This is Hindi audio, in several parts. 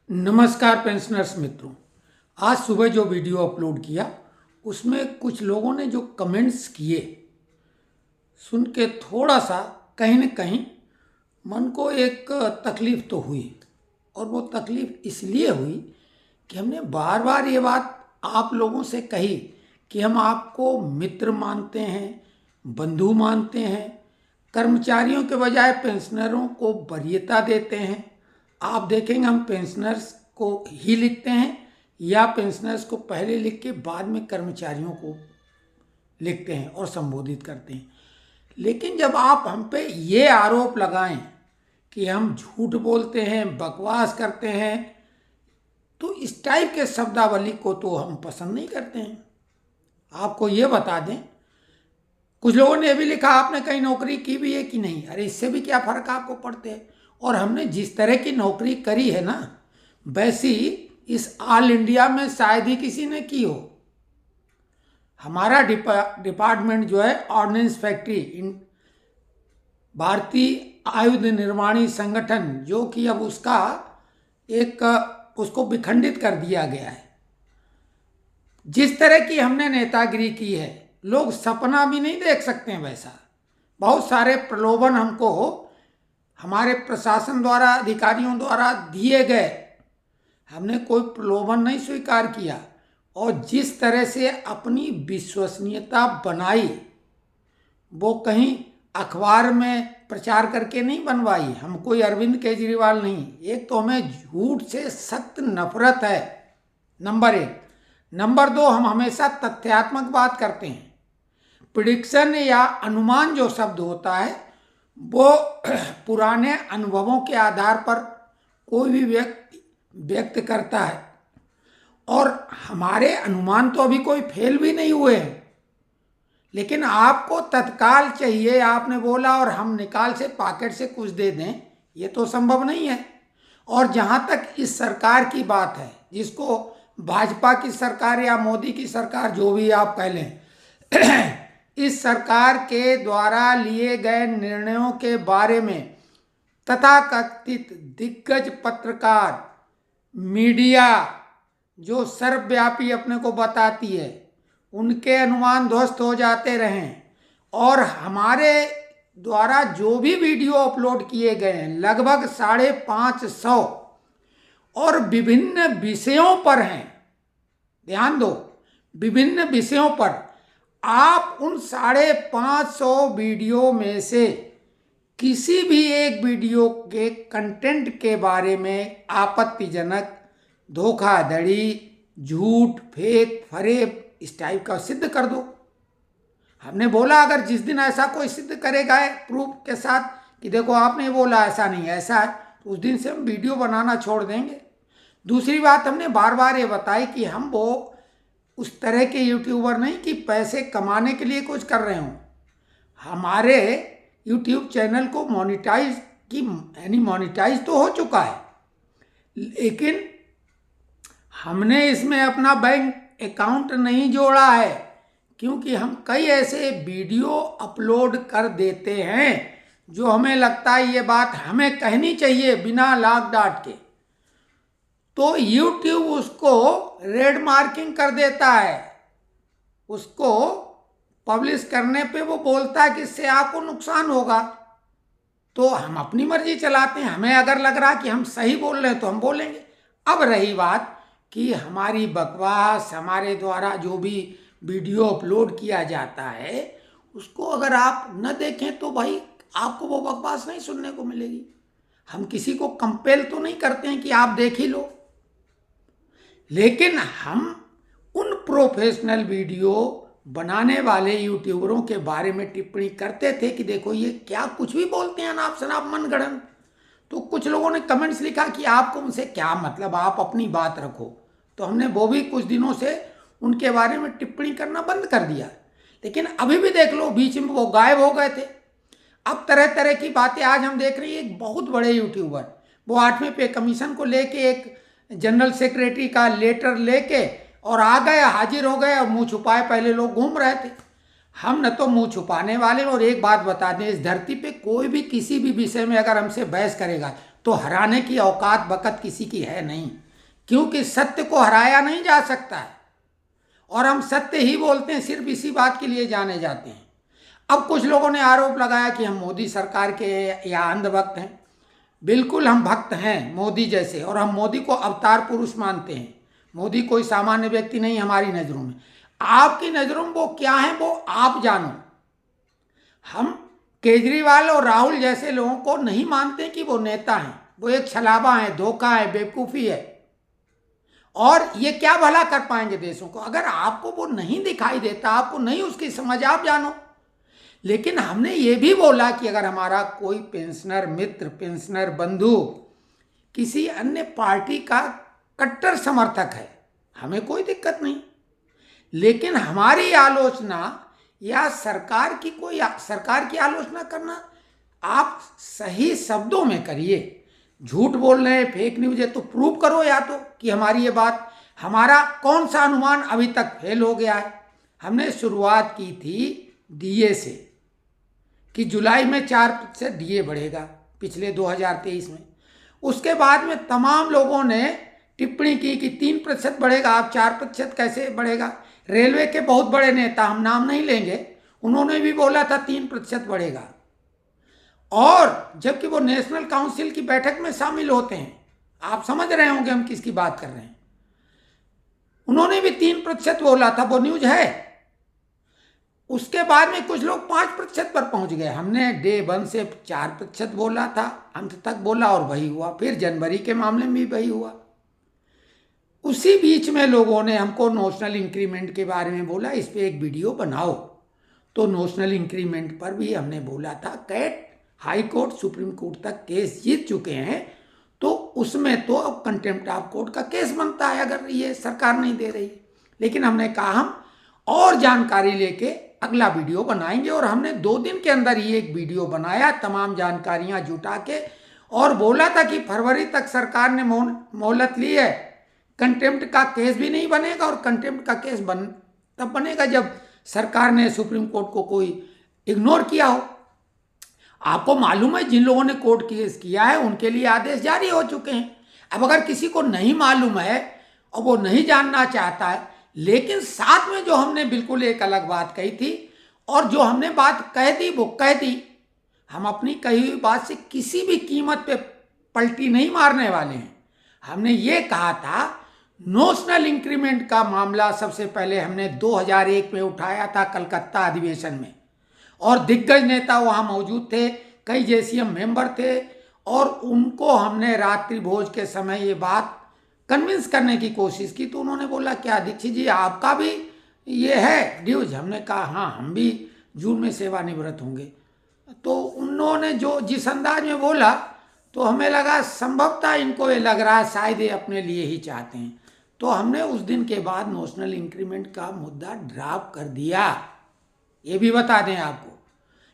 नमस्कार पेंशनर्स मित्रों। आज सुबह जो वीडियो अपलोड किया उसमें कुछ लोगों ने जो कमेंट्स किए सुन के थोड़ा सा कहीं न कहीं मन को एक तकलीफ़ तो हुई। और वो तकलीफ़ इसलिए हुई कि हमने बार बार ये बात आप लोगों से कही कि हम आपको मित्र मानते हैं, बंधु मानते हैं, कर्मचारियों के बजाय पेंशनरों को वरीयता देते हैं। आप देखेंगे हम पेंशनर्स को ही लिखते हैं या पेंशनर्स को पहले लिख के बाद में कर्मचारियों को लिखते हैं और संबोधित करते हैं। लेकिन जब आप हम पे ये आरोप लगाएं कि हम झूठ बोलते हैं, बकवास करते हैं, तो इस टाइप के शब्दावली को तो हम पसंद नहीं करते हैं। आपको ये बता दें, कुछ लोगों ने भी लिखा आपने कहीं नौकरी की भी है कि नहीं। अरे इससे भी क्या फ़र्क आपको पड़ते हैं। और हमने जिस तरह की नौकरी करी है ना, वैसी इस ऑल इंडिया में शायद ही किसी ने की हो। हमारा डिपार्टमेंट जो है ऑर्डिनेंस फैक्ट्री भारतीय आयुध निर्माणी संगठन, जो कि अब उसको विखंडित कर दिया गया है। जिस तरह की हमने नेतागिरी की है, लोग सपना भी नहीं देख सकते हैं वैसा। बहुत सारे प्रलोभन हमको हमारे प्रशासन द्वारा, अधिकारियों द्वारा दिए गए, हमने कोई प्रलोभन नहीं स्वीकार किया। और जिस तरह से अपनी विश्वसनीयता बनाई, वो कहीं अखबार में प्रचार करके नहीं बनवाई। हम कोई अरविंद केजरीवाल नहीं। एक तो हमें झूठ से सख्त नफरत है, नंबर 1। नंबर 2, हम हमेशा तथ्यात्मक बात करते हैं। प्रिडिक्शन या अनुमान जो शब्द होता है, वो पुराने अनुभवों के आधार पर कोई भी व्यक्ति व्यक्त करता है। और हमारे अनुमान तो अभी कोई फेल भी नहीं हुए हैं। लेकिन आपको तत्काल चाहिए, आपने बोला और हम निकाल से पॉकेट से कुछ दे दें, ये तो संभव नहीं है। और जहाँ तक इस सरकार की बात है, जिसको भाजपा की सरकार या मोदी की सरकार जो भी आप कह लें, इस सरकार के द्वारा लिए गए निर्णयों के बारे में तथाकथित दिग्गज पत्रकार, मीडिया जो सर्वव्यापी अपने को बताती है, उनके अनुमान ध्वस्त हो जाते रहें। और हमारे द्वारा जो भी वीडियो अपलोड किए गए हैं, लगभग 550 और विभिन्न विषयों पर हैं। ध्यान दो, विभिन्न विषयों पर। आप उन 550 वीडियो में से किसी भी एक वीडियो के कंटेंट के बारे में आपत्तिजनक, धोखाधड़ी, झूठ, फेक, फरेब, इस टाइप का सिद्ध कर दो। हमने बोला अगर जिस दिन ऐसा कोई सिद्ध करेगा प्रूफ के साथ कि देखो आपने बोला ऐसा नहीं ऐसा है, तो उस दिन से हम वीडियो बनाना छोड़ देंगे। दूसरी बात, हमने बार बार ये बताई कि हम वो उस तरह के यूट्यूबर नहीं कि पैसे कमाने के लिए कुछ कर रहे हों। हमारे यूट्यूब चैनल को मोनिटाइज तो हो चुका है, लेकिन हमने इसमें अपना बैंक अकाउंट नहीं जोड़ा है, क्योंकि हम कई ऐसे वीडियो अपलोड कर देते हैं जो हमें लगता है ये बात हमें कहनी चाहिए बिना लाग डांट के, तो YouTube उसको रेड मार्किंग कर देता है। उसको पब्लिश करने पे वो बोलता है कि इससे आपको नुकसान होगा। तो हम अपनी मर्जी चलाते हैं। हमें अगर लग रहा कि हम सही बोल रहे हैं तो हम बोलेंगे। अब रही बात कि हमारी बकवास, हमारे द्वारा जो भी वीडियो अपलोड किया जाता है, उसको अगर आप न देखें तो भाई आपको वो बकवास नहीं सुनने को मिलेगी। हम किसी को कंपेल तो नहीं करते हैं कि आप देख ही लो, लेकिन हम उन प्रोफेशनल वीडियो बनाने वाले यूट्यूबरों के बारे में टिप्पणी करते थे कि देखो ये क्या कुछ भी बोलते हैं, अनाप शनाप मनगढ़ंत। तो कुछ लोगों ने कमेंट्स लिखा कि आपको उनसे क्या मतलब, आप अपनी बात रखो। तो हमने वो भी कुछ दिनों से उनके बारे में टिप्पणी करना बंद कर दिया। लेकिन अभी भी देख लो, बीच में वो गायब हो गए थे। अब तरह तरह की बातें आज हम देख रहे हैं। एक बहुत बड़े यूट्यूबर, वो 8वें पे कमीशन को लेके एक जनरल सेक्रेटरी का लेटर लेके और आ गए, हाजिर हो गए और मुंह छुपाए पहले लोग घूम रहे थे। हम न तो मुंह छुपाने वाले। और एक बात बता दें, इस धरती पे कोई भी किसी भी विषय में अगर हमसे बहस करेगा तो हराने की औकात बकत किसी की है नहीं, क्योंकि सत्य को हराया नहीं जा सकता है और हम सत्य ही बोलते हैं, सिर्फ इसी बात के लिए जाने जाते हैं। अब कुछ लोगों ने आरोप लगाया कि हम मोदी सरकार के या अंधभक्त हैं। बिल्कुल हम भक्त हैं मोदी जैसे, और हम मोदी को अवतार पुरुष मानते हैं। मोदी कोई सामान्य व्यक्ति नहीं हमारी नज़रों में। आपकी नज़रों में वो क्या है वो आप जानो। हम केजरीवाल और राहुल जैसे लोगों को नहीं मानते कि वो नेता हैं। वो एक छलावा है, धोखा है, बेवकूफ़ी है, और ये क्या भला कर पाएंगे देशों को। अगर आपको वो नहीं दिखाई देता, आपको नहीं उसकी समझ, आप जानो। लेकिन हमने ये भी बोला कि अगर हमारा कोई पेंशनर मित्र, पेंशनर बंधु किसी अन्य पार्टी का कट्टर समर्थक है, हमें कोई दिक्कत नहीं। लेकिन हमारी आलोचना या सरकार की आलोचना करना आप सही शब्दों में करिए। झूठ बोल रहे हैं, फेक न्यूज है तो प्रूव करो, या तो कि हमारी ये बात, हमारा कौन सा अनुमान अभी तक फेल हो गया है। हमने शुरुआत की थी डीए से कि जुलाई में 4% डीए बढ़ेगा पिछले 2023 में। उसके बाद में तमाम लोगों ने टिप्पणी की कि 3% बढ़ेगा, अब 4% कैसे बढ़ेगा। रेलवे के बहुत बड़े नेता, हम नाम नहीं लेंगे, उन्होंने भी बोला था 3% बढ़ेगा। और जबकि वो नेशनल काउंसिल की बैठक में शामिल होते हैं, आप समझ रहे होंगे हम किसकी बात कर रहे हैं। उन्होंने भी 3% बोला था, वो न्यूज है। उसके बाद में कुछ लोग 5% पर पहुंच गए। हमने डे 1 से 4% बोला था, अंत तक बोला और वही हुआ। फिर जनवरी के मामले में भी वही हुआ। उसी बीच में लोगों ने हमको नोशनल इंक्रीमेंट के बारे में बोला, इस पे एक वीडियो बनाओ। तो नोशनल इंक्रीमेंट पर भी हमने बोला था, CAT high court supreme court तक केस जीत चुके हैं, तो उसमें तो अब कंटेम्प्ट ऑफ कोर्ट का केस बनता है अगर ये सरकार नहीं दे रही। लेकिन हमने कहा हम और जानकारी लेके अगला वीडियो बनाएंगे, और हमने 2 दिन के अंदर ही एक वीडियो बनाया तमाम जानकारियां जुटा के, और बोला था कि फरवरी तक सरकार ने मोहलत ली है, कंटेम्प्ट का केस भी नहीं बनेगा, और कंटेम्प्ट का केस तब बनेगा जब सरकार ने सुप्रीम कोर्ट को कोई इग्नोर किया हो। आपको मालूम है जिन लोगों ने कोर्ट केस किया है उनके लिए आदेश जारी हो चुके हैं। अब अगर किसी को नहीं मालूम है और वो नहीं जानना चाहता है, लेकिन साथ में जो हमने बिल्कुल एक अलग बात कही थी, और जो हमने बात कह दी वो कह दी। हम अपनी कही हुई बात से किसी भी कीमत पे पलटी नहीं मारने वाले हैं। हमने ये कहा था, नोशनल इंक्रीमेंट का मामला सबसे पहले हमने 2001 में उठाया था कलकत्ता अधिवेशन में, और दिग्गज नेता वहाँ मौजूद थे, कई जेसीएम मेंबर थे, और उनको हमने रात्रि भोज के समय ये बात कन्विंस करने की कोशिश की। तो उन्होंने बोला, क्या दीक्षित जी आपका भी ये है ड्यूज? हमने कहा हाँ, हम भी जून में सेवानिवृत्त होंगे। तो उन्होंने जो जिस अंदाज में बोला, तो हमें लगा संभवतः इनको ये लग रहा है शायद ये अपने लिए ही चाहते हैं। तो हमने उस दिन के बाद नोशनल इंक्रीमेंट का मुद्दा ड्रॉप कर दिया, ये भी बता दें आपको,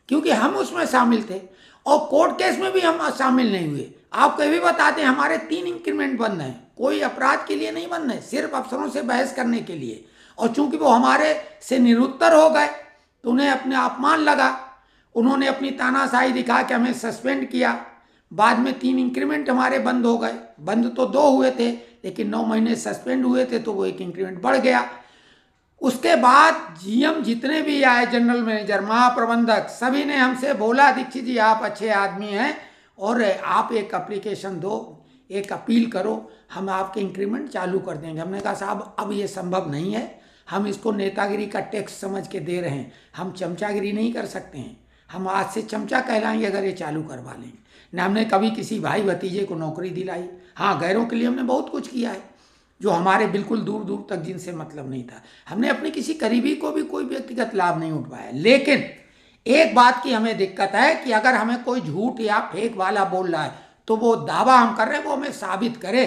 क्योंकि हम उसमें शामिल थे और कोर्ट केस में भी हम शामिल नहीं हुए। आपको ये भी बता दें, हमारे 3 इंक्रीमेंट बंद हैं, कोई अपराध के लिए नहीं बंद है, सिर्फ अफसरों से बहस करने के लिए। और चूंकि वो हमारे से निरुत्तर हो गए तो उन्हें अपने अपमान लगा, उन्होंने अपनी तानाशाही दिखा के हमें सस्पेंड किया। बाद में 3 इंक्रीमेंट हमारे बंद हो गए। बंद तो 2 हुए थे, लेकिन 9 महीने सस्पेंड हुए थे, तो वो 1 इंक्रीमेंट बढ़ गया। उसके बाद जीएम जितने भी आए, जनरल मैनेजर, महाप्रबंधक, सभी ने हमसे बोला, दीक्षित जी आप अच्छे आदमी हैं और आप एक एप्लीकेशन दो, एक अपील करो, हम आपके इंक्रीमेंट चालू कर देंगे। हमने कहा साहब अब ये संभव नहीं है, हम इसको नेतागिरी का टैक्स समझ के दे रहे हैं, हम चमचागिरी नहीं कर सकते हैं। हम आज से चमचा कहलाएंगे अगर ये चालू करवा लेंगे। न हमने कभी किसी भाई भतीजे को नौकरी दिलाई। हाँ, गैरों के लिए हमने बहुत कुछ किया है, जो हमारे बिल्कुल दूर दूर तक जिनसे मतलब नहीं था। हमने अपने किसी करीबी को भी कोई व्यक्तिगत लाभ नहीं उठवाया। लेकिन एक बात की हमें दिक्कत है कि अगर हमें कोई झूठ या फेक वाला बोल रहा है, तो वो दावा हम कर रहे हैं वो हमें साबित करे।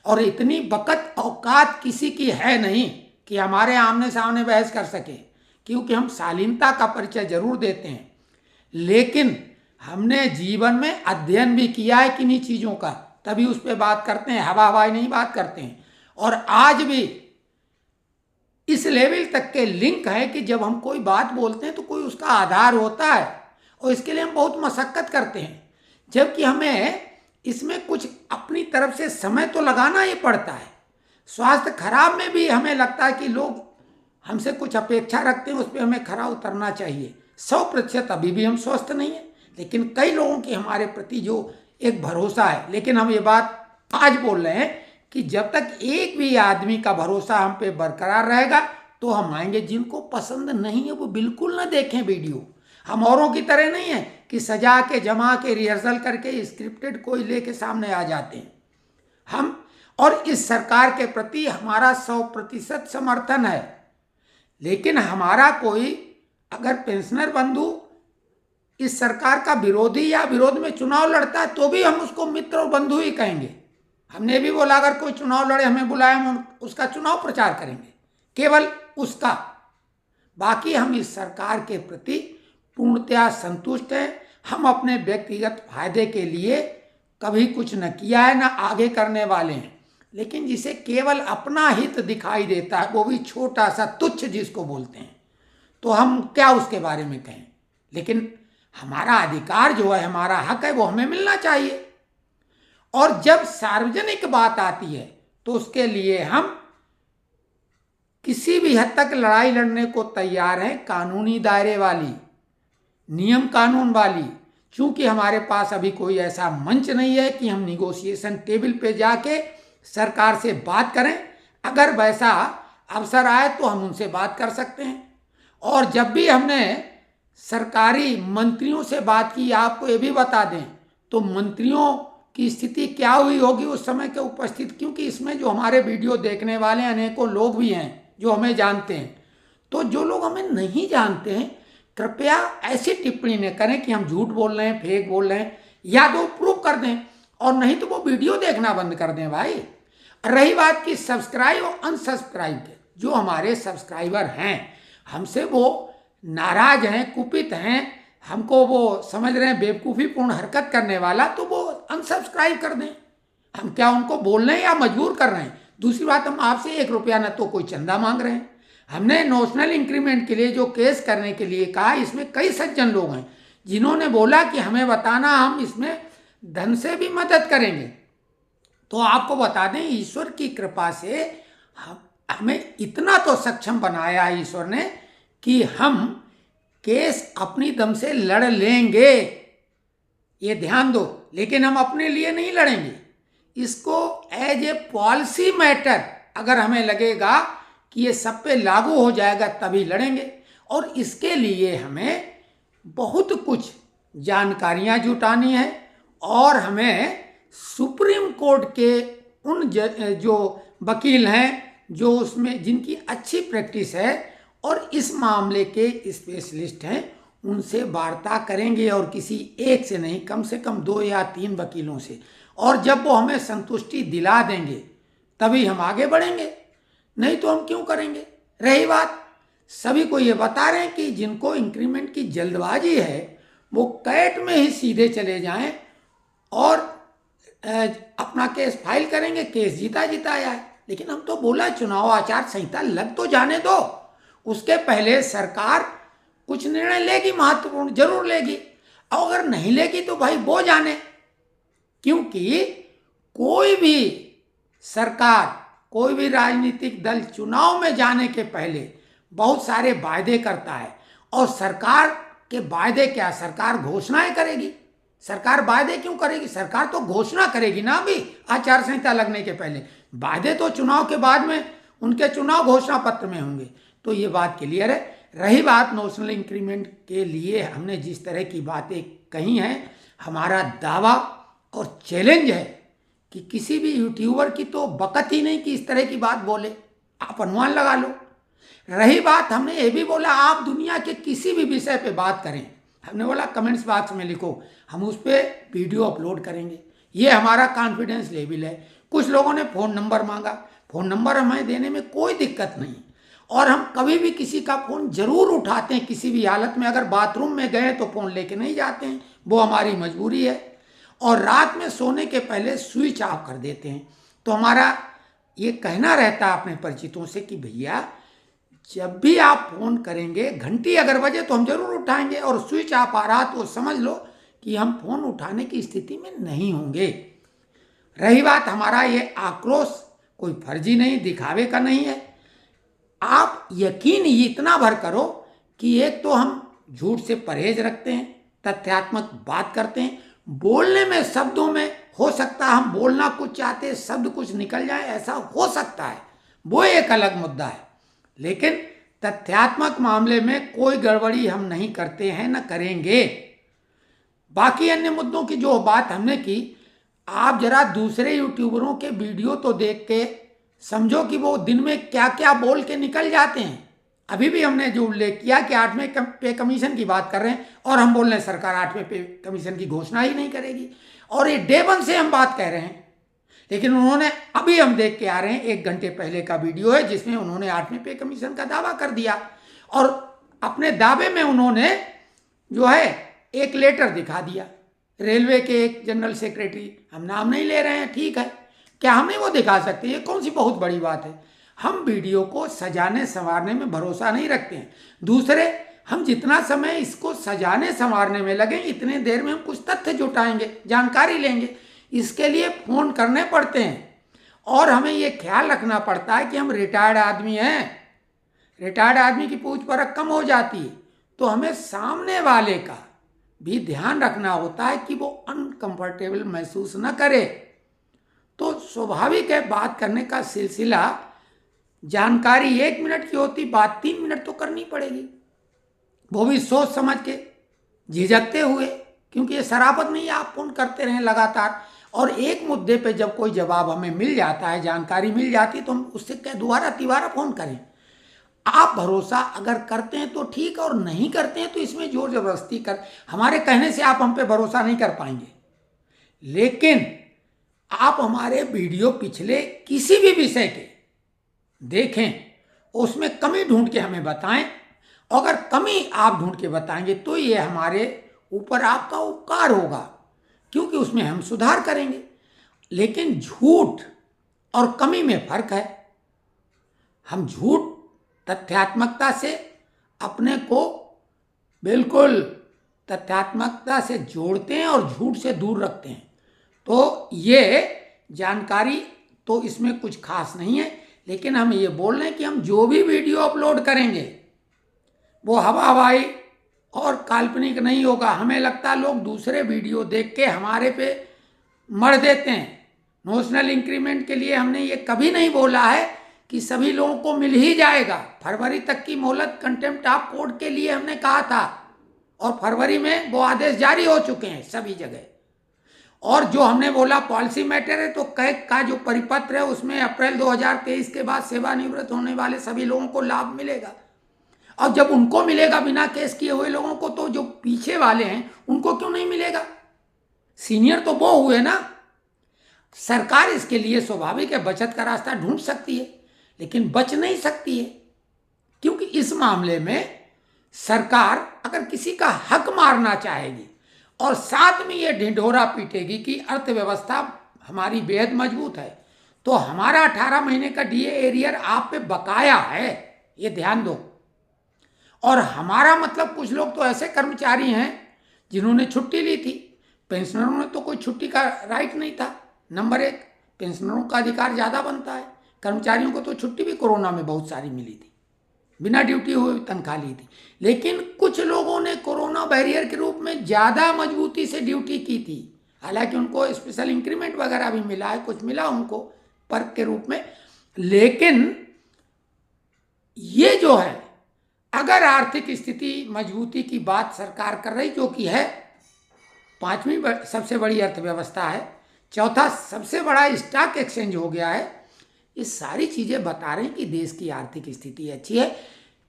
और इतनी बकत औकात किसी की है नहीं कि हमारे आमने सामने बहस कर सके, क्योंकि हम शालीनता का परिचय जरूर देते हैं, लेकिन हमने जीवन में अध्ययन भी किया है किन्हीं चीज़ों का, तभी उस पर बात करते हैं, हवा हवाई नहीं बात करते हैं। और आज भी इस लेवल तक के लिंक है कि जब हम कोई बात बोलते हैं तो कोई उसका आधार होता है, और इसके लिए हम बहुत मशक्कत करते हैं। जबकि हमें इसमें कुछ अपनी तरफ से समय तो लगाना ही पड़ता है। स्वास्थ्य खराब में भी हमें लगता है कि लोग हमसे कुछ अपेक्षा रखते हैं, उस पर हमें खरा उतरना चाहिए। 100% अभी भी हम स्वस्थ नहीं हैं, लेकिन कई लोगों की हमारे प्रति जो एक भरोसा है। लेकिन हम ये बात आज बोल रहे हैं कि जब तक एक भी आदमी का भरोसा हम पे बरकरार रहेगा तो हम आएंगे। जिनको पसंद नहीं है वो बिल्कुल ना देखें वीडियो। हम औरों की तरह नहीं है कि सजा के जमा के रिहर्सल करके स्क्रिप्टेड कोई लेके सामने आ जाते हैं। हम और इस सरकार के प्रति हमारा 100% समर्थन है, लेकिन हमारा कोई अगर पेंशनर बंधु इस सरकार का विरोधी या विरोध में चुनाव लड़ता है तो भी हम उसको मित्र और बंधु ही कहेंगे। हमने भी बोला अगर कोई चुनाव लड़े हमें बुलाए, हम उसका चुनाव प्रचार करेंगे, केवल उसका। बाकी हम इस सरकार के प्रति पूर्णतया संतुष्ट हैं। हम अपने व्यक्तिगत फायदे के लिए कभी कुछ न किया है, न आगे करने वाले हैं। लेकिन जिसे केवल अपना हित दिखाई देता है, वो भी छोटा सा तुच्छ जिसको बोलते हैं, तो हम क्या उसके बारे में कहें। लेकिन हमारा अधिकार जो है, हमारा हक है, वो हमें मिलना चाहिए। और जब सार्वजनिक बात आती है तो उसके लिए हम किसी भी हद तक लड़ाई लड़ने को तैयार हैं, कानूनी दायरे वाली, नियम कानून वाली। चूंकि हमारे पास अभी कोई ऐसा मंच नहीं है कि हम निगोशिएशन टेबल पे जाके सरकार से बात करें। अगर वैसा अवसर आए तो हम उनसे बात कर सकते हैं। और जब भी हमने सरकारी मंत्रियों से बात की, आपको ये भी बता दें, तो मंत्रियों की स्थिति क्या हुई होगी उस समय के उपस्थित, क्योंकि इसमें जो हमारे वीडियो देखने वाले अनेकों लोग भी हैं जो हमें जानते हैं। तो जो लोग हमें नहीं जानते हैं, कृपया ऐसी टिप्पणी न करें कि हम झूठ बोल रहे हैं, फेक बोल रहे हैं, या तो प्रूव कर दें, और नहीं तो वो वीडियो देखना बंद कर दें भाई। रही बात की सब्सक्राइब और अनसब्सक्राइब के, जो हमारे सब्सक्राइबर हैं हमसे वो नाराज हैं, कुपित हैं, हमको वो समझ रहे हैं बेवकूफ़ीपूर्ण हरकत करने वाला, तो वो अनसब्सक्राइब कर दें। हम क्या उनको बोल रहे हैं या मजबूर कर रहे हैं? दूसरी बात, हम आपसे 1 रुपया न तो कोई चंदा मांग रहे हैं। हमने नोशनल इंक्रीमेंट के लिए जो केस करने के लिए कहा, इसमें कई सज्जन लोग हैं जिन्होंने बोला कि हमें बताना, हम इसमें धन से भी मदद करेंगे। तो आपको बता दें, ईश्वर की कृपा से हमें इतना तो सक्षम बनाया है ईश्वर ने कि हम केस अपनी दम से लड़ लेंगे, ये ध्यान दो। लेकिन हम अपने लिए नहीं लड़ेंगे, इसको एज ए पॉलिसी मैटर अगर हमें लगेगा कि ये सब पे लागू हो जाएगा तभी लड़ेंगे। और इसके लिए हमें बहुत कुछ जानकारियां जुटानी है, और हमें सुप्रीम कोर्ट के उन जो वकील हैं, जो उसमें जिनकी अच्छी प्रैक्टिस है और इस मामले के स्पेशलिस्ट हैं, उनसे वार्ता करेंगे। और किसी एक से नहीं, कम से कम 2 या 3 वकीलों से। और जब वो हमें संतुष्टि दिला देंगे तभी हम आगे बढ़ेंगे, नहीं तो हम क्यों करेंगे। रही बात, सभी को ये बता रहे हैं कि जिनको इंक्रीमेंट की जल्दबाजी है वो कैट में ही सीधे चले जाएं और अपना केस फाइल करेंगे, केस जीता जीता आया है। लेकिन हम तो बोला चुनाव आचार संहिता लग तो जाने दो, उसके पहले सरकार कुछ निर्णय लेगी, महत्वपूर्ण जरूर लेगी। और अगर नहीं लेगी तो भाई वो जाने, क्योंकि कोई भी सरकार, कोई भी राजनीतिक दल चुनाव में जाने के पहले बहुत सारे वायदे करता है। और सरकार के वायदे क्या, सरकार घोषणाएं करेगी। सरकार वायदे क्यों करेगी? सरकार तो घोषणा करेगी ना अभी आचार संहिता लगने के पहले। वायदे तो चुनाव के बाद में उनके चुनाव घोषणा पत्र में होंगे। तो ये बात क्लियर है। रही बात नोशनल इंक्रीमेंट के लिए हमने जिस तरह की बातें कही हैं, हमारा दावा और चैलेंज है कि किसी भी यूट्यूबर की तो बकत ही नहीं कि इस तरह की बात बोले, आप अनुमान लगा लो। रही बात, हमने ये भी बोला आप दुनिया के किसी भी विषय पे बात करें, हमने बोला कमेंट्स बॉक्स में लिखो, हम उस पर वीडियो अपलोड करेंगे। ये हमारा कॉन्फिडेंस लेवल है। कुछ लोगों ने फ़ोन नंबर मांगा, फ़ोन नंबर हमें देने में कोई दिक्कत नहीं, और हम कभी भी किसी का फ़ोन जरूर उठाते हैं किसी भी हालत में। अगर बाथरूम में गए तो फ़ोन लेके नहीं जाते हैं, वो हमारी मजबूरी है। और रात में सोने के पहले स्विच ऑफ कर देते हैं। तो हमारा ये कहना रहता है अपने परिचितों से कि भैया जब भी आप फ़ोन करेंगे, घंटी अगर बजे तो हम जरूर उठाएंगे, और स्विच ऑफ आ रहा तो समझ लो कि हम फ़ोन उठाने की स्थिति में नहीं होंगे। रही बात हमारा ये आक्रोश, कोई फर्जी नहीं, दिखावे का नहीं है। आप यकीन ही इतना भर करो कि एक तो हम झूठ से परहेज रखते हैं, तथ्यात्मक बात करते हैं, बोलने में, शब्दों में हो सकता है हम बोलना कुछ चाहते, शब्द कुछ निकल जाए, ऐसा हो सकता है, वो एक अलग मुद्दा है। लेकिन तथ्यात्मक मामले में कोई गड़बड़ी हम नहीं करते हैं, न करेंगे। बाकी अन्य मुद्दों की जो बात हमने की, आप जरा दूसरे यूट्यूबरों के वीडियो तो देख के समझो कि वो दिन में क्या क्या बोल के निकल जाते हैं। अभी भी हमने जो उल्लेख किया कि 8वें पे कमीशन की बात कर रहे हैं और हम बोल रहे हैं सरकार 8वें पे कमीशन की घोषणा ही नहीं करेगी, और ये डे 1 से हम बात कह रहे हैं। लेकिन उन्होंने, अभी हम देख के आ रहे हैं, 1 घंटे पहले का वीडियो है जिसमें उन्होंने 8वें पे कमीशन का दावा कर दिया, और अपने दावे में उन्होंने जो है एक लेटर दिखा दिया रेलवे के एक जनरल सेक्रेटरी, हम नाम नहीं ले रहे हैं, ठीक है, क्या हम नहीं वो दिखा सकते? ये कौन सी बहुत बड़ी बात है? हम वीडियो को सजाने संवारने में भरोसा नहीं रखते हैं। दूसरे, हम जितना समय इसको सजाने संवारने में लगे, इतने देर में हम कुछ तथ्य जुटाएंगे, जानकारी लेंगे, इसके लिए फ़ोन करने पड़ते हैं। और हमें ये ख्याल रखना पड़ता है कि हम रिटायर्ड आदमी हैं, रिटायर्ड आदमी की पूछ परख कम हो जाती है, तो हमें सामने वाले का भी ध्यान रखना होता है कि वो अनकंफर्टेबल महसूस न करे। तो स्वाभाविक है, बात करने का सिलसिला, जानकारी 1 मिनट की होती, बात 3 मिनट तो करनी पड़ेगी, वो भी सोच समझ के, झिझकते हुए, क्योंकि ये शराफत नहीं है आप फोन करते रहें लगातार, और एक मुद्दे पे जब कोई जवाब हमें मिल जाता है, जानकारी मिल जाती है, तो हम उससे क्या दोबारा तिबारा फोन करें? आप भरोसा अगर करते हैं तो ठीक, और नहीं करते हैं तो इसमें जोर जबरदस्ती कर, हमारे कहने से आप हम पे भरोसा नहीं कर पाएंगे। लेकिन आप हमारे वीडियो पिछले किसी भी विषय के देखें, उसमें कमी ढूंढ के हमें बताएं, अगर कमी आप ढूंढ के बताएंगे तो ये हमारे ऊपर आपका उपकार होगा, क्योंकि उसमें हम सुधार करेंगे। लेकिन झूठ और कमी में फर्क है। हम झूठ तथ्यात्मकता से अपने को बिल्कुल तथ्यात्मकता से जोड़ते हैं और झूठ से दूर रखते हैं। तो ये जानकारी तो इसमें कुछ खास नहीं है, लेकिन हम ये बोल रहे हैं कि हम जो भी वीडियो अपलोड करेंगे वो हवा हवाई और काल्पनिक नहीं होगा। हमें लगता है लोग दूसरे वीडियो देख के हमारे पे मर देते हैं। नोशनल इंक्रीमेंट के लिए हमने ये कभी नहीं बोला है कि सभी लोगों को मिल ही जाएगा। फरवरी तक की मोहलत कंटेम्प्ट ऑफ कोर्ट के लिए हमने कहा था, और फरवरी में वो आदेश जारी हो चुके हैं सभी जगह। और जो हमने बोला पॉलिसी मैटर है, तो कैग का जो परिपत्र है उसमें अप्रैल 2023 के बाद सेवानिवृत्त होने वाले सभी लोगों को लाभ मिलेगा। और जब उनको मिलेगा बिना केस किए हुए लोगों को, तो जो पीछे वाले हैं उनको क्यों नहीं मिलेगा? सीनियर तो वो हुए ना। सरकार इसके लिए स्वाभाविक है बचत का रास्ता ढूंढ सकती है, लेकिन बच नहीं सकती है, क्योंकि इस मामले में सरकार अगर किसी का हक मारना चाहेगी और साथ में ये ढिंढोरा पीटेगी कि अर्थव्यवस्था हमारी बेहद मजबूत है, तो हमारा 18 महीने का डीए एरियर आप पे बकाया है, ये ध्यान दो। और हमारा मतलब, कुछ लोग तो ऐसे कर्मचारी हैं जिन्होंने छुट्टी ली थी, पेंशनरों ने तो कोई छुट्टी का राइट नहीं था। नंबर 1, पेंशनरों का अधिकार ज़्यादा बनता है। कर्मचारियों को तो छुट्टी भी कोरोना में बहुत सारी मिली थी, बिना ड्यूटी हुए तनख्वाह ली थी। लेकिन कुछ लोगों ने कोरोना बैरियर के रूप में ज़्यादा मजबूती से ड्यूटी की थी, हालांकि उनको स्पेशल इंक्रीमेंट वगैरह भी मिला है, कुछ मिला उनको पर्क के रूप में। लेकिन ये जो है, अगर आर्थिक स्थिति मजबूती की बात सरकार कर रही, जो कि है 5वीं सबसे बड़ी अर्थव्यवस्था है, 4था सबसे बड़ा स्टॉक एक्सचेंज हो गया है, ये सारी चीज़ें बता रही कि देश की आर्थिक स्थिति अच्छी है।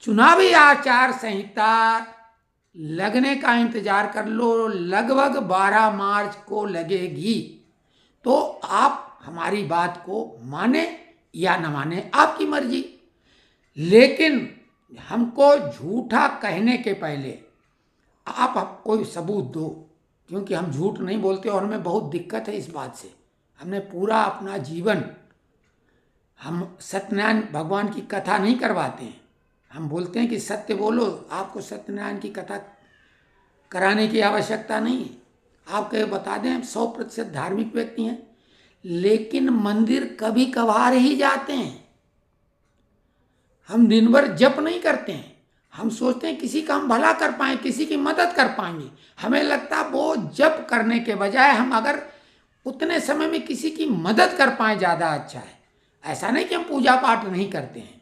चुनावी आचार संहिता लगने का इंतजार कर लो, लगभग 12 मार्च को लगेगी, तो आप हमारी बात को माने या न माने आपकी मर्जी। लेकिन हमको झूठा कहने के पहले आप कोई सबूत दो, क्योंकि हम झूठ नहीं बोलते और हमें बहुत दिक्कत है इस बात से। हमने पूरा अपना जीवन, हम सत्यनारायण भगवान की कथा नहीं करवाते हैं, हम बोलते हैं कि सत्य बोलो। आपको सत्यनारायण की कथा कराने की आवश्यकता नहीं है। आप कहे बता दें, हम 100% धार्मिक व्यक्ति हैं, लेकिन मंदिर कभी कभार ही जाते हैं। हम दिन भर जप नहीं करते हैं। हम सोचते हैं किसी का हम भला कर पाएं, किसी की मदद कर पाएंगे। हमें लगता है वो जप करने के बजाय हम अगर उतने समय में किसी की मदद कर पाएं ज़्यादा अच्छा है। ऐसा नहीं कि हम पूजा पाठ नहीं करते हैं,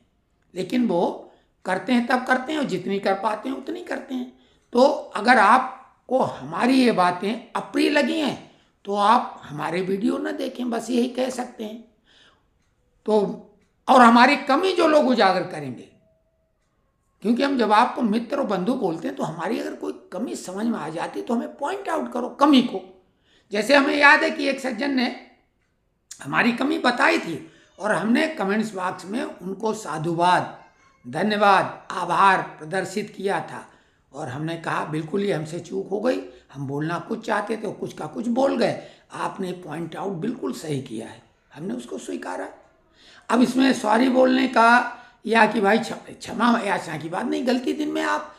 लेकिन वो करते हैं तब करते हैं और जितनी कर पाते हैं उतनी करते हैं। तो अगर आपको हमारी ये बातें अप्रिय लगी हैं तो आप हमारे वीडियो न देखें, बस यही कह सकते हैं। तो और हमारी कमी जो लोग उजागर करेंगे, क्योंकि हम जब आपको मित्र और बंधु बोलते हैं तो हमारी अगर कोई कमी समझ में आ जाती तो हमें पॉइंट आउट करो कमी को। जैसे हमें याद है कि एक सज्जन ने हमारी कमी बताई थी और हमने कमेंट्स बॉक्स में उनको साधुवाद, धन्यवाद, आभार प्रदर्शित किया था और हमने कहा बिल्कुल ये हमसे चूक हो गई, हम बोलना कुछ चाहते थे कुछ का कुछ बोल गए, आपने पॉइंट आउट बिल्कुल सही किया है, हमने उसको स्वीकारा। अब इसमें सॉरी बोलने का या कि भाई क्षमा याचना की बात नहीं। गलती दिन में आप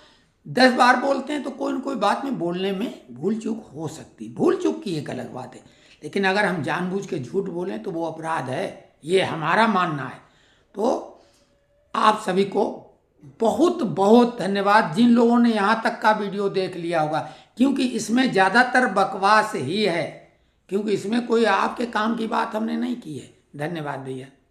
10 बार बोलते हैं तो कोई न कोई बात में बोलने में भूल चूक हो सकती, भूल चूक की एक अलग बात है। लेकिन अगर हम जानबूझ के झूठ बोलें तो वो अपराध है, ये हमारा मानना है। तो आप सभी को बहुत बहुत धन्यवाद जिन लोगों ने यहाँ तक का वीडियो देख लिया होगा, क्योंकि इसमें ज़्यादातर बकवास ही है, क्योंकि इसमें कोई आपके काम की बात हमने नहीं की है। धन्यवाद भैया।